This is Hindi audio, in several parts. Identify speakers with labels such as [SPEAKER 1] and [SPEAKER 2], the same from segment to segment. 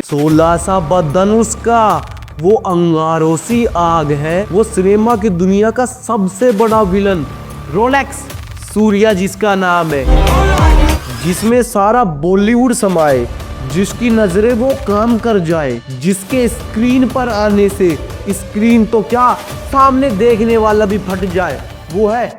[SPEAKER 1] 16 सा बदन उसका, वो अंगारों सी आग है, वो सिनेमा की दुनिया का सबसे बड़ा विलन रोलेक्स सूर्या जिसका नाम है, जिसमें सारा बॉलीवुड समाए, जिसकी नजरें वो काम कर जाए, जिसके स्क्रीन पर आने से स्क्रीन तो क्या सामने देखने वाला भी फट जाए, वो है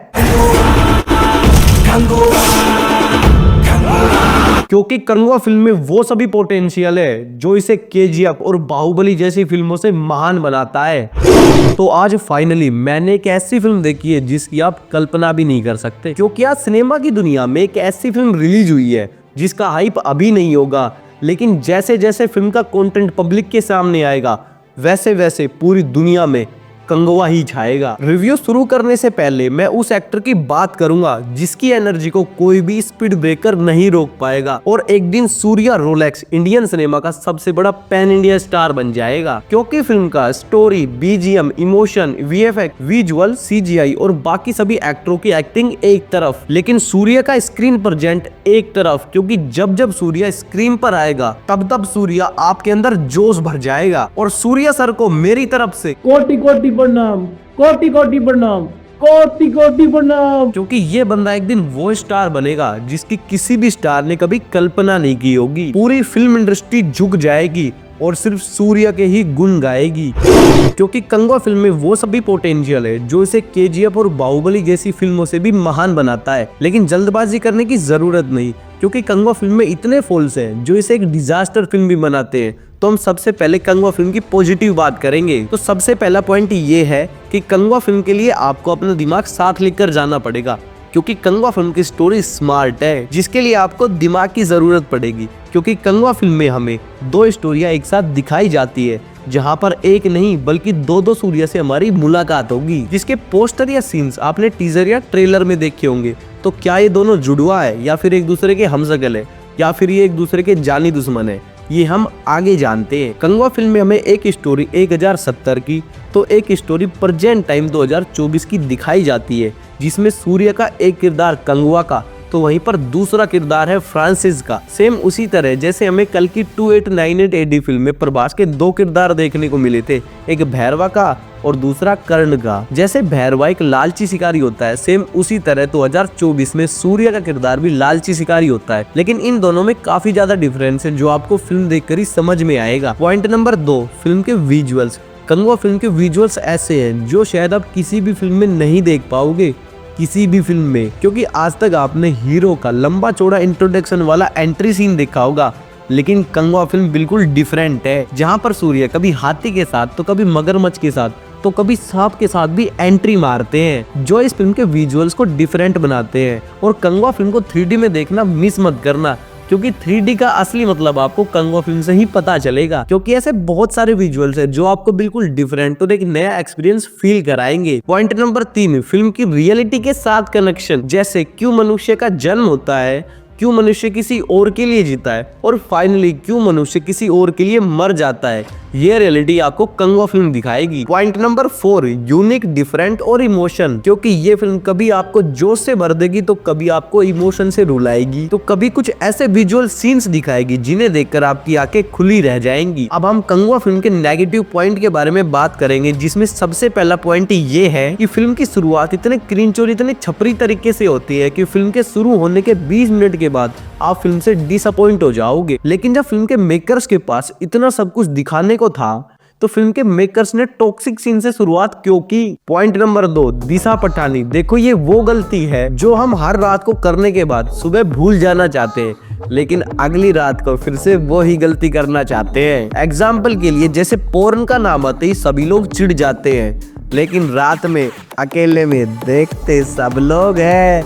[SPEAKER 1] क्योंकि कंगवा फिल्म में वो सभी पोटेंशियल है जो इसे केजीएफ और बाहुबली जैसी फिल्मों से महान बनाता है। तो आज फाइनली मैंने एक ऐसी फिल्म देखी है जिसकी आप कल्पना भी नहीं कर सकते, क्योंकि आज सिनेमा की दुनिया में एक ऐसी फिल्म रिलीज हुई है जिसका हाइप अभी नहीं होगा, लेकिन जैसे जैसे फिल्म का कंटेंट पब्लिक के सामने आएगा वैसे वैसे पूरी दुनिया में कंगवा ही छाएगा। रिव्यू शुरू करने से पहले मैं उस एक्टर की बात करूंगा जिसकी एनर्जी को कोई भी स्पीड ब्रेकर नहीं रोक पाएगा और एक दिन सूर्या रोलेक्स इंडियन सिनेमा का सबसे बड़ा पैन इंडिया स्टार बन जाएगा, क्योंकि फिल्म का story, BGM, emotion, VFX, visual, CGI और बाकी सभी एक्टरों की एक्टिंग एक तरफ, लेकिन सूर्या का स्क्रीन प्रेजेंट एक तरफ, क्योंकि जब जब सूर्या स्क्रीन पर आएगा तब तब सूर्या आपके अंदर जोश भर जाएगा। और सूर्या सर को मेरी तरफ से
[SPEAKER 2] कोटि कोटि प्रणाम, कोटि कोटि प्रणाम, कोटि कोटि प्रणाम,
[SPEAKER 1] क्योंकि ये बंदा एक दिन वो स्टार बनेगा जिसकी किसी भी स्टार ने कभी कल्पना नहीं की होगी। पूरी फिल्म इंडस्ट्री झुक जाएगी और सिर्फ सूर्या के ही गुण गाएगी, क्योंकि कंगवा फिल्म में वो सभी पोटेंशियल है जो इसे केजीएफ और बाहुबली जैसी फिल्मों से भी महान बनाता है। लेकिन जल्दबाजी करने की जरूरत नहीं, क्योंकि कंगवा फिल्म में इतने फॉल्स हैं जो इसे एक डिजास्टर फिल्म भी बनाते हैं। तो हम सबसे पहले कंगवा फिल्म की पॉजिटिव बात करेंगे। तो सबसे पहला पॉइंट ये है कि कंगवा फिल्म के लिए आपको अपना दिमाग साथ लेकर जाना पड़ेगा, क्योंकि कंगवा फिल्म की स्टोरी स्मार्ट है जिसके लिए आपको दिमाग की जरूरत पड़ेगी, क्योंकि कंगवा फिल्म में हमें दो स्टोरियां एक साथ दिखाई जाती है, जहां पर एक नहीं बल्कि दो सूर्या से हमारी मुलाकात होगी, जिसके पोस्टर या सीन्स आपने टीजर या ट्रेलर में देखे होंगे। तो क्या ये दोनों जुड़वा है या फिर एक दूसरे के हमशक्ल है या फिर ये एक दूसरे के जानी दुश्मन है, ये हम आगे जानते हैं। कंगवा फिल्म में हमें एक स्टोरी 1070 की तो एक स्टोरी प्रेजेंट टाइम 2024 की दिखाई जाती है, जिसमें सूर्य का एक किरदार कंगवा का तो वहीं पर दूसरा किरदार है फ्रांसिस का। सेम उसी तरह जैसे हमें कल की 2898 एडी फिल्म में प्रभास के दो किरदार देखने को मिले थे, एक भैरवा का और दूसरा कर्ण का। जैसे भैरवा एक लालची शिकारी होता है, सेम उसी तरह 2024 में सूर्य का किरदार भी लालची शिकारी होता है, लेकिन इन दोनों में काफी ज्यादा डिफरेंस है जो आपको फिल्म देखकर ही समझ में आएगा। पॉइंट नंबर 2, फिल्म के विजुअल्स। कंगवा फिल्म के विजुअल्स ऐसे हैं जो शायद आप किसी भी फिल्म में नहीं देख पाओगे, किसी भी फिल्म में, क्योंकि आज तक आपने हीरो का लंबा चौड़ा इंट्रोडक्शन वाला एंट्री सीन देखा होगा, लेकिन कंगवा फिल्म बिल्कुल डिफरेंट है, जहां पर सूर्य कभी हाथी के साथ तो कभी मगरमच्छ के साथ तो कभी सांप के साथ भी एंट्री मारते हैं, जो इस फिल्म के विजुअल्स को डिफरेंट बनाते हैं। और कंगवा फिल्म को 3D में देखना मिस मत करना, क्योंकि 3D का असली मतलब आपको कंगवा फिल्म से ही पता चलेगा, क्योंकि ऐसे बहुत सारे विजुअल्स हैं जो आपको बिल्कुल डिफरेंट और एक नया एक्सपीरियंस फील कराएंगे। पॉइंट नंबर 3, फिल्म की रियलिटी के साथ कनेक्शन, जैसे क्यों मनुष्य का जन्म होता है, क्यों मनुष्य किसी और के लिए जीता है और फाइनली क्यों मनुष्य किसी और के लिए मर जाता है, ये रियलिटी आपको कंगवा फिल्म दिखाएगी। पॉइंट नंबर 4, यूनिक, डिफरेंट और इमोशन, क्योंकि ये फिल्म कभी आपको जोश से भर देगी तो कभी आपको इमोशन से रुलाएगी, तो कभी कुछ ऐसे विजुअल सीन्स दिखाएगी जिन्हें देखकर आपकी आंखें खुली रह जाएंगी। अब हम कंगवा फिल्म के नेगेटिव पॉइंट के बारे में बात करेंगे, जिसमें सबसे पहला पॉइंट ये है कि फिल्म की शुरुआत इतने क्रिंच और इतने छपरी तरीके से होती है कि फिल्म के शुरू होने के 20 मिनट के बाद आप फिल्म से डिसअपॉइंट हो जाओगे। लेकिन जब फिल्म के मेकर्स के पास इतना सब कुछ दिखाने को था तो फिल्म के मेकर्स ने टॉक्सिक सीन से शुरुआत क्यों की। पॉइंट नंबर 2, दिशा पटानी। देखो ये वो गलती है जो हम हर रात को करने के बाद सुबह भूल जाना चाहते हैं, लेकिन अगली रात को फिर से वो ही गलती करना चाहते हैं। एग्जाम्पल के लिए जैसे पोर्न का नाम आते ही सभी लोग चिढ़ जाते हैं, लेकिन रात में अकेले में देखते सब लोग हैं।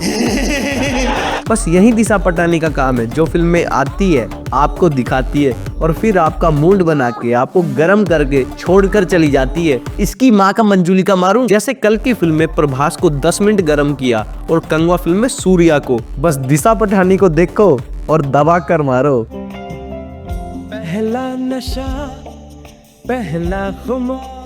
[SPEAKER 1] बस यही दिशा पटानी का काम है, जो फिल्म में आती है आपको दिखाती है और फिर आपका मूड बना के आपको गर्म करके छोड़कर चली जाती है। इसकी माँ का मंजूली का मारूं, जैसे कल की फिल्म में प्रभास को 10 मिनट गर्म किया और कंगवा फिल्म में सूर्या को। बस दिशा पटानी को देखो और दबा कर मारो।
[SPEAKER 2] पहला नशा, पहला खुमार,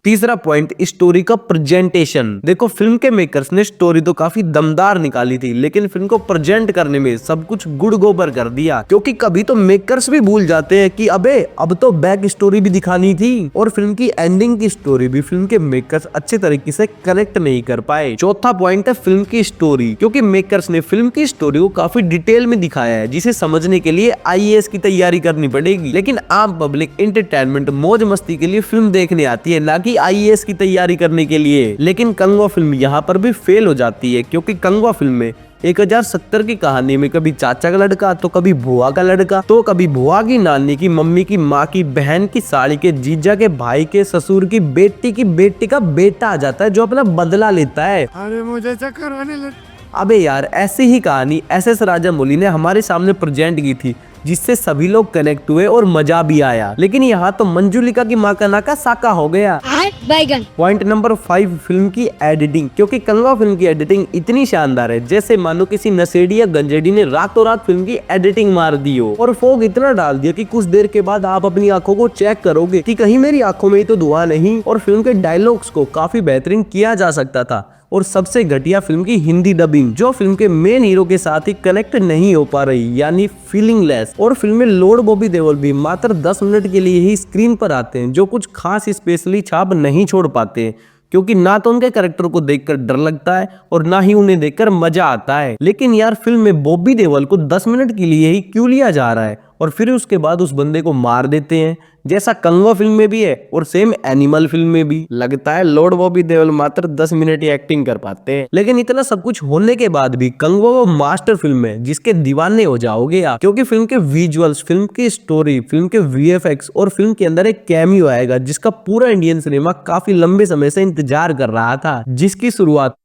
[SPEAKER 1] तीसरा पॉइंट, स्टोरी का प्रेजेंटेशन। देखो फिल्म के मेकर्स ने स्टोरी तो काफी दमदार निकाली थी, लेकिन फिल्म को प्रेजेंट करने में सब कुछ गुड़ गोबर कर दिया। क्योंकि कभी तो मेकर्स भी भूल जाते हैं कि अबे अब तो बैक स्टोरी भी दिखानी थी, और फिल्म की एंडिंग की स्टोरी भी फिल्म के मेकर्स अच्छे तरीके से कनेक्ट नहीं कर पाए। चौथा पॉइंट है फिल्म की स्टोरी, क्योंकि मेकर्स ने फिल्म की स्टोरी को काफी डिटेल में दिखाया है, जिसे समझने के लिए आईएएस की तैयारी करनी पड़ेगी। लेकिन आम पब्लिक एंटरटेनमेंट मौज मस्ती के लिए फिल्म देखने आती है, ना कि आईएएस की तैयारी करने के लिए। लेकिन कंगवा फिल्म यहाँ पर भी फेल हो जाती है, क्योंकि कंगवा फिल्म में 1070 की कहानी में कभी चाचा का लड़का, तो कभी बुआ का लड़का, तो कभी बुआ की नानी की, मम्मी की, माँ की, बहन की, साली के, जीजा के, भाई के, ससुर की बेटी का बेटा आ जाता है जो अपना बदला लेता है।
[SPEAKER 3] अरे मुझे चक्कर आने लग।
[SPEAKER 1] अबे यार, ऐसी ही कहानी SS राजामौली ने हमारे सामने प्रेजेंट की थी, जिससे सभी लोग कनेक्ट हुए और मजा भी आया। लेकिन यहाँ तो मंजुलिका की माँ का नाका साका हो गया।
[SPEAKER 4] बैगन।
[SPEAKER 1] पॉइंट नंबर 5, फिल्म की एडिटिंग। क्योंकि कंगवा फिल्म की एडिटिंग इतनी शानदार है, जैसे मानो किसी नशेड़ी या गंजेड़ी ने रातों रात फिल्म की एडिटिंग मार दी हो, और फोग इतना डाल दिया कि कुछ देर के बाद आप अपनी आंखों को चेक करोगे कि कहीं मेरी आंखों में ही तो धुआं नहीं। और फिल्म के डायलॉग्स को काफी बेहतरीन किया जा सकता था। और सबसे घटिया फिल्म की हिंदी डबिंग, जो फिल्म के मेन हीरो के साथ ही कनेक्ट नहीं हो पा रही, यानी फीलिंगलेस। और फिल्म में लॉर्ड बॉबी देओल भी मात्र 10 मिनट के लिए ही स्क्रीन पर आते हैं, जो कुछ खास स्पेशली छाप नहीं छोड़ पाते, क्योंकि ना तो उनके कैरेक्टर को देखकर डर लगता है और ना ही उन्हें देखकर मजा आता है। लेकिन यार फिल्म में बॉबी देओल को 10 मिनट के लिए ही क्यों लिया जा रहा है, और फिर उसके बाद उस बंदे को मार देते हैं, जैसा कंगवा फिल्म में भी है और सेम एनिमल फिल्म में भी। लगता है लॉर्ड बॉबी देओल मात्र 10 मिनट ही एक्टिंग कर पाते हैं। लेकिन इतना सब कुछ होने के बाद भी कंगवा वो मास्टर फिल्म है जिसके दीवाने हो जाओगे आप, क्योंकि फिल्म के विजुअल्स, फिल्म की स्टोरी, फिल्म के VFX और फिल्म के अंदर एक कैमियो आएगा जिसका पूरा इंडियन सिनेमा काफी लंबे समय से इंतजार कर रहा था, जिसकी शुरुआत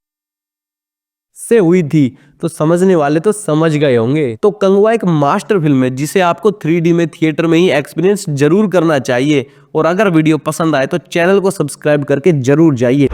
[SPEAKER 1] से हुई थी। तो समझने वाले तो समझ गए होंगे। तो कंगवा एक मास्टर फिल्म है जिसे आपको 3D में थिएटर में ही एक्सपीरियंस जरूर करना चाहिए। और अगर वीडियो पसंद आए तो चैनल को सब्सक्राइब करके जरूर जाइए।